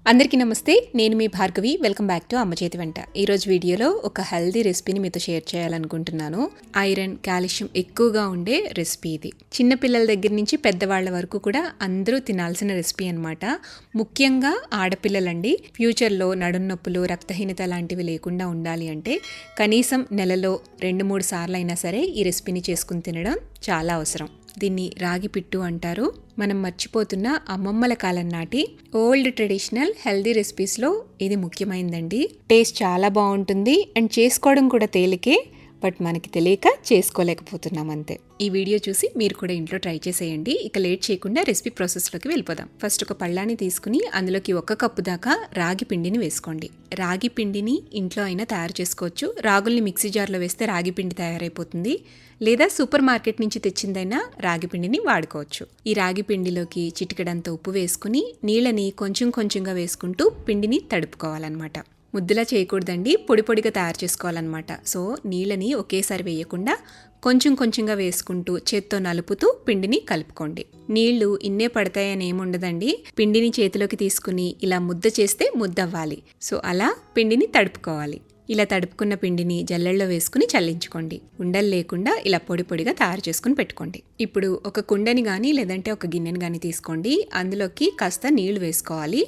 అందరికీ నమస్తే. నేను మీ భార్గవి. వెల్కమ్ బ్యాక్ టు అమ్మ చేతి వంట. ఈరోజు వీడియోలో ఒక హెల్దీ రెసిపీని మీతో షేర్ చేయాలనుకుంటున్నాను. ఐరన్, కాల్షియం ఎక్కువగా ఉండే రెసిపీ ఇది. చిన్న పిల్లల దగ్గర నుంచి పెద్దవాళ్ల వరకు కూడా అందరూ తినాల్సిన రెసిపీ అనమాట. ముఖ్యంగా ఆడపిల్లలండి. ఫ్యూచర్లో నడుము నొప్పులు, రక్తహీనత లాంటివి లేకుండా ఉండాలి అంటే కనీసం నెలలో 2-3 సార్లు అయినా సరే ఈ రెసిపీని చేసుకుని తినడం చాలా అవసరం. దీన్ని రాగి పిట్టు అంటారు. మనం మర్చిపోతున్న అమ్మమ్మల కాలం నాటి ఓల్డ్ ట్రెడిషనల్ హెల్దీ రెసిపీస్లో ఇది ముఖ్యమైనదండి. టేస్ట్ చాలా బాగుంటుంది అండ్ చేసుకోవడం కూడా తేలికే. బట్ మనకి తెలియక చేసుకోలేకపోతున్నాం అంతే. ఈ వీడియో చూసి మీరు కూడా ఇంట్లో ట్రై చేసేయండి. ఇక లేట్ చేయకుండా రెసిపీ ప్రాసెస్లోకి వెళ్ళిపోదాం. ఫస్ట్ ఒక పళ్ళాన్ని తీసుకుని అందులోకి 1 కప్పు దాకా రాగి పిండిని వేసుకోండి. రాగి పిండిని ఇంట్లో అయినా తయారు చేసుకోవచ్చు. రాగుల్ని మిక్సీ జార్లో వేస్తే రాగి పిండి తయారైపోతుంది. లేదా సూపర్ మార్కెట్ నుంచి తెచ్చిందైనా రాగి పిండిని వాడుకోవచ్చు. ఈ రాగి పిండిలోకి చిటికెడంత ఉప్పు వేసుకుని నీళ్ళని కొంచెం కొంచెంగా వేసుకుంటూ పిండిని తడుపుకోవాలన్నమాట. ముద్దలా చేయకూడదండి, పొడి పొడిగా తయారు చేసుకోవాలన్నమాట. సో నీళ్ళని ఒకేసారి వేయకుండా కొంచెం కొంచెంగా వేసుకుంటూ చేత్తో నలుపుతూ పిండిని కలుపుకోండి. నీళ్లు ఇన్నే పడతాయని ఏముండదండి. పిండిని చేతిలోకి తీసుకుని ఇలా ముద్ద చేస్తే ముద్ద అవ్వాలి. సో అలా పిండిని తడుపుకోవాలి. ఇలా తడుపుకున్న పిండిని జల్లెల్లో వేసుకుని చల్లించుకోండి. ఉండలు లేకుండా ఇలా పొడి పొడిగా తయారు చేసుకుని పెట్టుకోండి. ఇప్పుడు ఒక కుండని కానీ లేదంటే ఒక గిన్నెని కానీ తీసుకోండి. అందులోకి కాస్త నీళ్లు వేసుకోవాలి.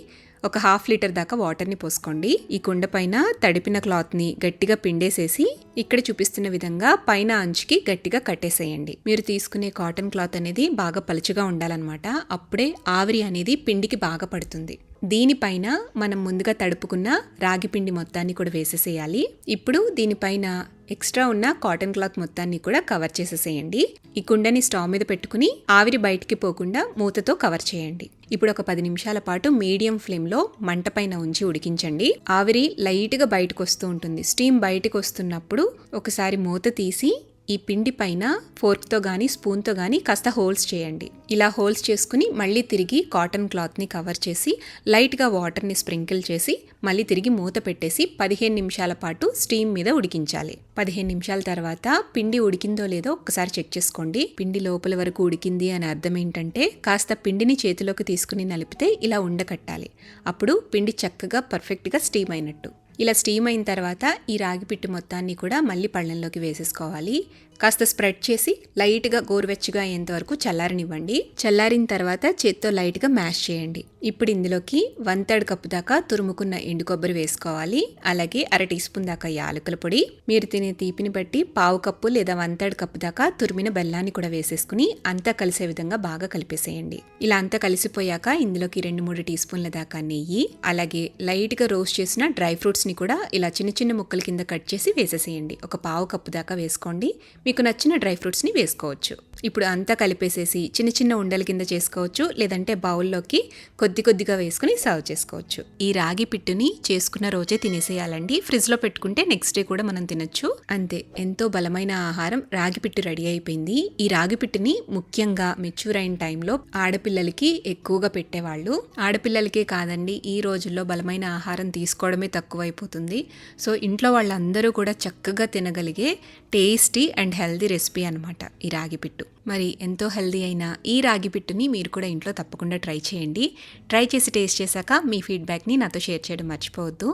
ఒక 1/2 లీటర్ దాకా వాటర్ని పోసుకోండి. ఈ కుండ పైన తడిపిన క్లాత్ని గట్టిగా పిండేసేసి ఇక్కడ చూపిస్తున్న విధంగా పైన అంచుకి గట్టిగా కట్టేసేయండి. మీరు తీసుకునే కాటన్ క్లాత్ అనేది బాగా పలుచగా ఉండాలన్నమాట. అప్పుడే ఆవిరి అనేది పిండికి బాగా పడుతుంది. దీనిపైన మనం ముందుగా తడుపుకున్న రాగి పిండి మొత్తాన్ని కూడా వేసేసేయాలి. ఇప్పుడు దీనిపైన ఎక్స్ట్రా ఉన్న కాటన్ క్లాత్ మొత్తాన్ని కూడా కవర్ చేసేసేయండి. ఈ కుండని స్టవ్ మీద పెట్టుకుని ఆవిరి బయటికి పోకుండా మూతతో కవర్ చేయండి. ఇప్పుడు ఒక 10 నిమిషాల పాటు మీడియం ఫ్లేమ్లో మంట పైన ఉంచి ఉడికించండి. ఆవిరి లైట్గా బయటకు వస్తూ ఉంటుంది. స్టీమ్ బయటకు వస్తున్నప్పుడు ఒకసారి మూత తీసి ఈ పిండి పైన ఫోర్క్తో కానీ స్పూన్తో కానీ కాస్త హోల్స్ చేయండి. ఇలా హోల్స్ చేసుకుని మళ్ళీ తిరిగి కాటన్ క్లాత్ని కవర్ చేసి లైట్గా వాటర్ని స్ప్రింకిల్ చేసి మళ్ళీ తిరిగి మూత పెట్టేసి 15 నిమిషాల పాటు స్టీమ్ మీద ఉడికించాలి. 15 నిమిషాల తర్వాత పిండి ఉడికిందో లేదో ఒకసారి చెక్ చేసుకోండి. పిండి లోపల వరకు ఉడికింది అని అర్థం ఏంటంటే కాస్త పిండిని చేతిలోకి తీసుకుని నలిపితే ఇలా ఉండకట్టాలి. అప్పుడు పిండి చక్కగా పర్ఫెక్ట్గా స్టీమ్ అయినట్టు. ఇలా స్టీమ్ అయిన తర్వాత ఈ రాగి పిట్టు మొత్తాన్ని కూడా మళ్ళీ పళ్ళెంలోకి వేసేసుకోవాలి. కాస్త స్ప్రెడ్ చేసి లైట్గా గోరువెచ్చగా అయ్యేంత వరకు చల్లారనివ్వండి. చల్లారిన తర్వాత చేత్తో లైట్గా మ్యాష్ చేయండి. ఇప్పుడు ఇందులోకి 1/3 కప్పు దాకా తురుముకున్న ఎండు కొబ్బరి వేసుకోవాలి. అలాగే 1/2 టీ స్పూన్ దాకా యాలకుల పొడి, మీరు తినే తీపిని బట్టి 1/2 కప్పు లేదా 1/3 కప్పు దాకా తురిమిన బెల్లాన్ని కూడా వేసేసుకుని అంతా కలిసే విధంగా బాగా కలిపేసేయండి. ఇలా అంతా కలిసిపోయాక ఇందులోకి 2-3 టీ స్పూన్ల దాకా నెయ్యి, అలాగే లైట్గా రోస్ట్ చేసిన డ్రై ఫ్రూట్స్ ని కూడా ఇలా చిన్న చిన్న ముక్కల కింద కట్ చేసి వేసేసేయండి. ఒక 1/2 కప్పు దాకా వేసుకోండి. మీకు నచ్చిన డ్రై ఫ్రూట్స్ని వేసుకోవచ్చు. ఇప్పుడు అంతా కలిపేసేసి చిన్న చిన్న ఉండల కింద చేసుకోవచ్చు, లేదంటే బౌల్లోకి కొద్ది కొద్దిగా వేసుకుని సర్వ్ చేసుకోవచ్చు. ఈ రాగి పిట్టుని చేసుకున్న రోజే తినేసేయాలండి. ఫ్రిడ్జ్లో పెట్టుకుంటే నెక్స్ట్ డే కూడా మనం తినొచ్చు. అంతే, ఎంతో బలమైన ఆహారం రాగి పిట్టు రెడీ అయిపోయింది. ఈ రాగి పిట్టుని ముఖ్యంగా మెచ్యూర్ అయిన టైంలో ఆడపిల్లలకి ఎక్కువగా పెట్టేవాళ్ళు. ఆడపిల్లలకే కాదండి, ఈ రోజుల్లో బలమైన ఆహారం తీసుకోవడమే తక్కువైపోతుంది. సో ఇంట్లో వాళ్ళందరూ కూడా చక్కగా తినగలిగే టేస్టీ అండ్ హెల్దీ రెసిపీ అనమాట ఈ రాగి పిట్టు. మరి ఎంతో హెల్దీ అయిన ఈ రాగి పిట్టుని మీరు కూడా ఇంట్లో తప్పకుండా ట్రై చేయండి. ట్రై చేసి టేస్ట్ చేశాక మీ ఫీడ్బ్యాక్ని నాతో షేర్ చేయడం మర్చిపోవద్దు.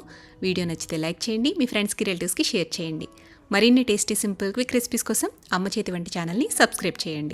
వీడియో నచ్చితే లైక్ చేయండి, మీ ఫ్రెండ్స్కి రిలేటివ్స్కి షేర్ చేయండి. మరిన్ని టేస్టీ సింపుల్ క్విక్ రెసిపీస్ కోసం అమ్మ చేతి వంట ఛానల్ని సబ్స్క్రైబ్ చేయండి.